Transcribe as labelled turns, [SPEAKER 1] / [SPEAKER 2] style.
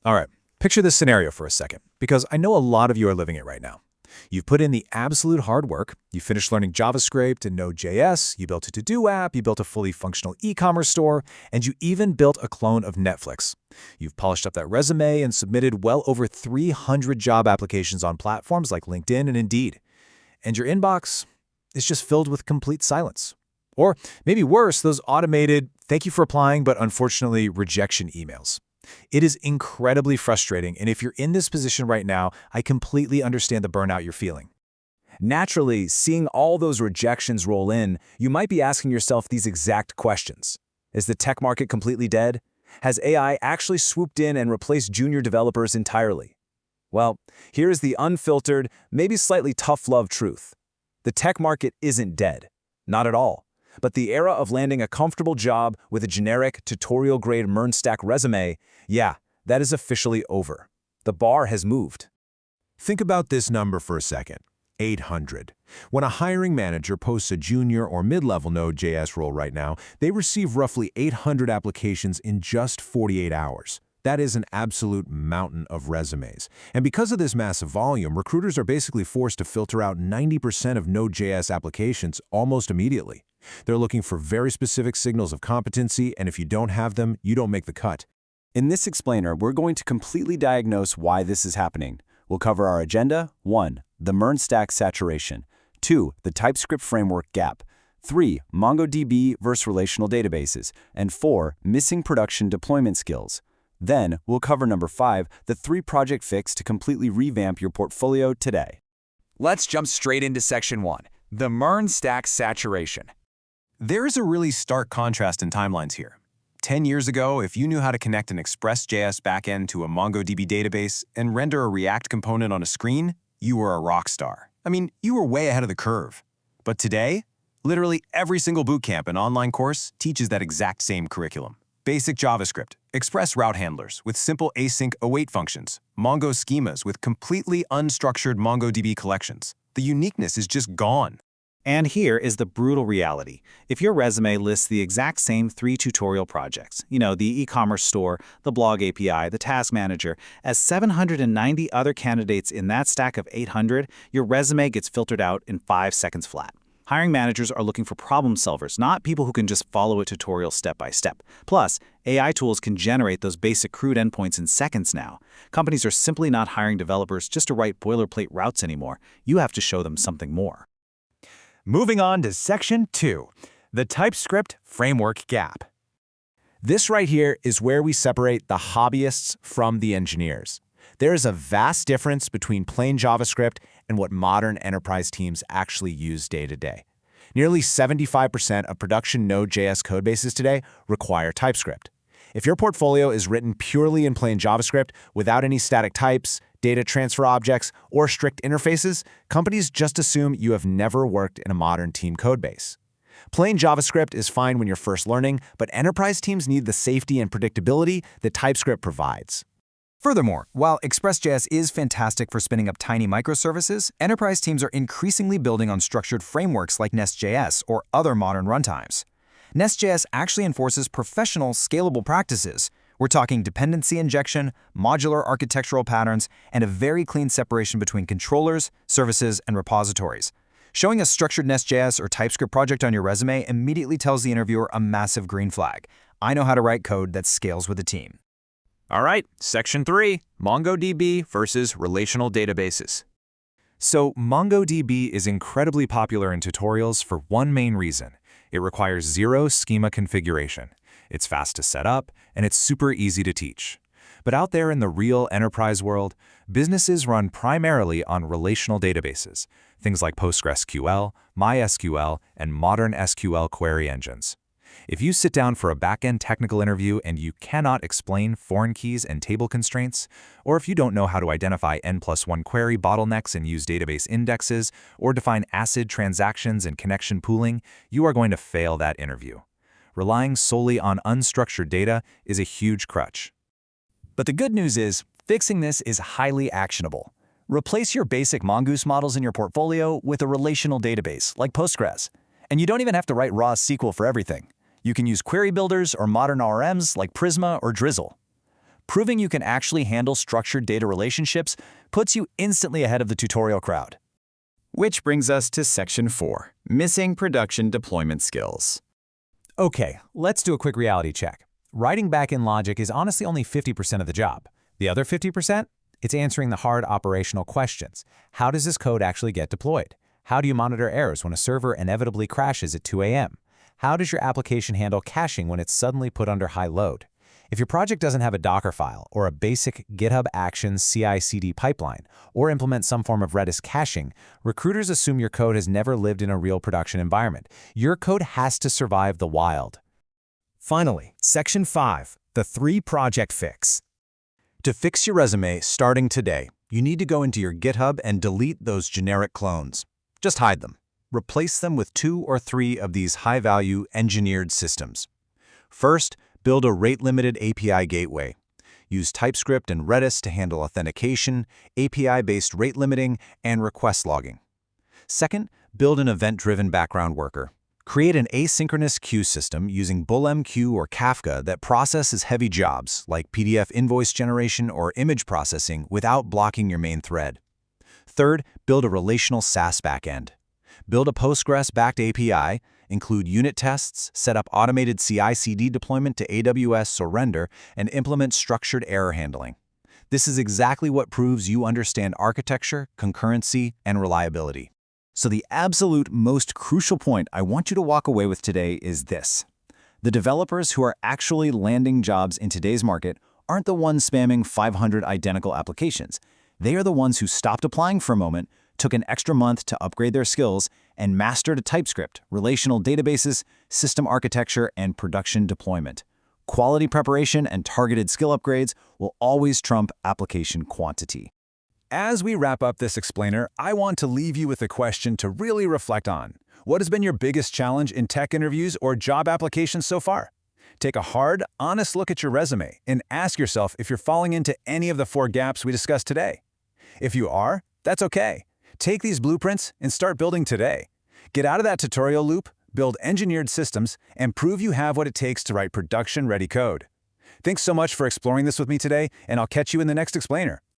[SPEAKER 1] All right, picture this scenario for a second, because I know a lot of you are living it right now. You've put in the absolute hard work, you finished learning JavaScript and Node.js, you built a to-do app, you built a fully functional e-commerce store, and you even built a clone of Netflix. You've polished up that resume and submitted well over 300 job applications on platforms like LinkedIn and Indeed. And your inbox is just filled with complete silence. Or maybe worse, those automated, thank you for applying, but unfortunately rejection emails. It is incredibly frustrating, and if you're in this position right now, I completely understand the burnout you're feeling.
[SPEAKER 2] Naturally, seeing all those rejections roll in, you might be asking yourself these exact questions. Is the tech market completely dead? Has AI actually swooped in and replaced junior developers entirely? Well, here is the unfiltered, maybe slightly tough love truth. The tech market isn't dead. Not at all. But the era of landing a comfortable job with a generic, tutorial-grade MERN-stack resume, yeah, that is officially over. The bar has moved.
[SPEAKER 3] Think about this number for a second, 800. When a hiring manager posts a junior or mid-level Node.js role right now, they receive roughly 800 applications in just 48 hours. That is an absolute mountain of resumes. And because of this massive volume, recruiters are basically forced to filter out 90% of Node.js applications almost immediately. They're looking for very specific signals of competency, and if you don't have them, you don't make the cut.
[SPEAKER 2] In this explainer, we're going to completely diagnose why this is happening. We'll cover our agenda: 1. The MERN-stack saturation. 2. The TypeScript framework gap. 3. MongoDB versus relational databases. And 4. Missing production deployment skills. Then, we'll cover number 5, the 3-project fix to completely revamp your portfolio today.
[SPEAKER 4] Let's jump straight into section 1, the MERN-stack saturation.
[SPEAKER 3] There is a really stark contrast in timelines here. 10 years ago, if you knew how to connect an Express.js backend to a MongoDB database and render a React component on a screen, you were a rock star. I mean, you were way ahead of the curve. But today, literally every single bootcamp and online course teaches that exact same curriculum. Basic JavaScript, Express route handlers with simple async await functions, Mongo schemas with completely unstructured MongoDB collections. The uniqueness is just gone.
[SPEAKER 1] And here is the brutal reality. If your resume lists the exact same 3 tutorial projects, the e-commerce store, the blog API, the task manager, as 790 other candidates in that stack of 800, your resume gets filtered out in 5 seconds flat. Hiring managers are looking for problem solvers, not people who can just follow a tutorial step by step. Plus, AI tools can generate those basic crude endpoints in seconds now. Companies are simply not hiring developers just to write boilerplate routes anymore. You have to show them something more.
[SPEAKER 4] Moving on to section 2, the TypeScript framework gap.
[SPEAKER 2] This right here is where we separate the hobbyists from the engineers. There is a vast difference between plain JavaScript and what modern enterprise teams actually use day to day. Nearly 75% of production Node.js codebases today require TypeScript. If your portfolio is written purely in plain JavaScript without any static types, data transfer objects, or strict interfaces, companies just assume you have never worked in a modern team codebase. Plain JavaScript is fine when you're first learning, but enterprise teams need the safety and predictability that TypeScript provides.
[SPEAKER 5] Furthermore, while Express.js is fantastic for spinning up tiny microservices, enterprise teams are increasingly building on structured frameworks like Nest.js or other modern runtimes. Nest.js actually enforces professional, scalable practices. We're talking dependency injection, modular architectural patterns, and a very clean separation between controllers, services, and repositories. Showing a structured Nest.js or TypeScript project on your resume immediately tells the interviewer a massive green flag. I know how to write code that scales with a team.
[SPEAKER 4] All right, section 3, MongoDB versus relational databases.
[SPEAKER 1] So MongoDB is incredibly popular in tutorials for one main reason. It requires 0 schema configuration. It's fast to set up, and it's super easy to teach. But out there in the real enterprise world, businesses run primarily on relational databases, things like PostgreSQL, MySQL, and modern SQL query engines. If you sit down for a back-end technical interview and you cannot explain foreign keys and table constraints, or if you don't know how to identify N+1 query bottlenecks and use database indexes, or define ACID transactions and connection pooling, you are going to fail that interview. Relying solely on unstructured data is a huge crutch.
[SPEAKER 5] But the good news is, fixing this is highly actionable. Replace your basic Mongoose models in your portfolio with a relational database like Postgres. And you don't even have to write raw SQL for everything. You can use query builders or modern RMs like Prisma or Drizzle.
[SPEAKER 2] Proving you can actually handle structured data relationships puts you instantly ahead of the tutorial crowd.
[SPEAKER 5] Which brings us to Section 4, Missing Production Deployment Skills.
[SPEAKER 4] Okay, let's do a quick reality check. Writing back-end logic is honestly only 50% of the job. The other 50%? It's answering the hard operational questions. How does this code actually get deployed? How do you monitor errors when a server inevitably crashes at 2 a.m.? How does your application handle caching when it's suddenly put under high load? If your project doesn't have a Docker file or a basic GitHub Actions CI/CD pipeline or implement some form of Redis caching, recruiters assume your code has never lived in a real production environment. Your code has to survive the wild.
[SPEAKER 5] Finally, Section 5, the 3-project fix.
[SPEAKER 2] To fix your resume starting today, you need to go into your GitHub and delete those generic clones. Just hide them. Replace them with 2 or 3 of these high-value engineered systems. First, build a rate-limited API gateway. Use TypeScript and Redis to handle authentication, API-based rate limiting, and request logging. Second, build an event-driven background worker. Create an asynchronous queue system using BullMQ or Kafka that processes heavy jobs like PDF invoice generation or image processing without blocking your main thread. Third, build a relational SaaS backend. Build a Postgres-backed API, include unit tests, set up automated CI/CD deployment to AWS or Render, and implement structured error handling. This is exactly what proves you understand architecture, concurrency, and reliability. So the absolute most crucial point I want you to walk away with today is this. The developers who are actually landing jobs in today's market aren't the ones spamming 500 identical applications. They are the ones who stopped applying for a moment, took an extra month to upgrade their skills, and mastered a TypeScript, relational databases, system architecture, and production deployment. Quality preparation and targeted skill upgrades will always trump application quantity.
[SPEAKER 4] As we wrap up this explainer, I want to leave you with a question to really reflect on. What has been your biggest challenge in tech interviews or job applications so far? Take a hard, honest look at your resume and ask yourself if you're falling into any of the 4 gaps we discussed today. If you are, that's okay. Take these blueprints and start building today. Get out of that tutorial loop, build engineered systems, and prove you have what it takes to write production-ready code. Thanks so much for exploring this with me today, and I'll catch you in the next explainer.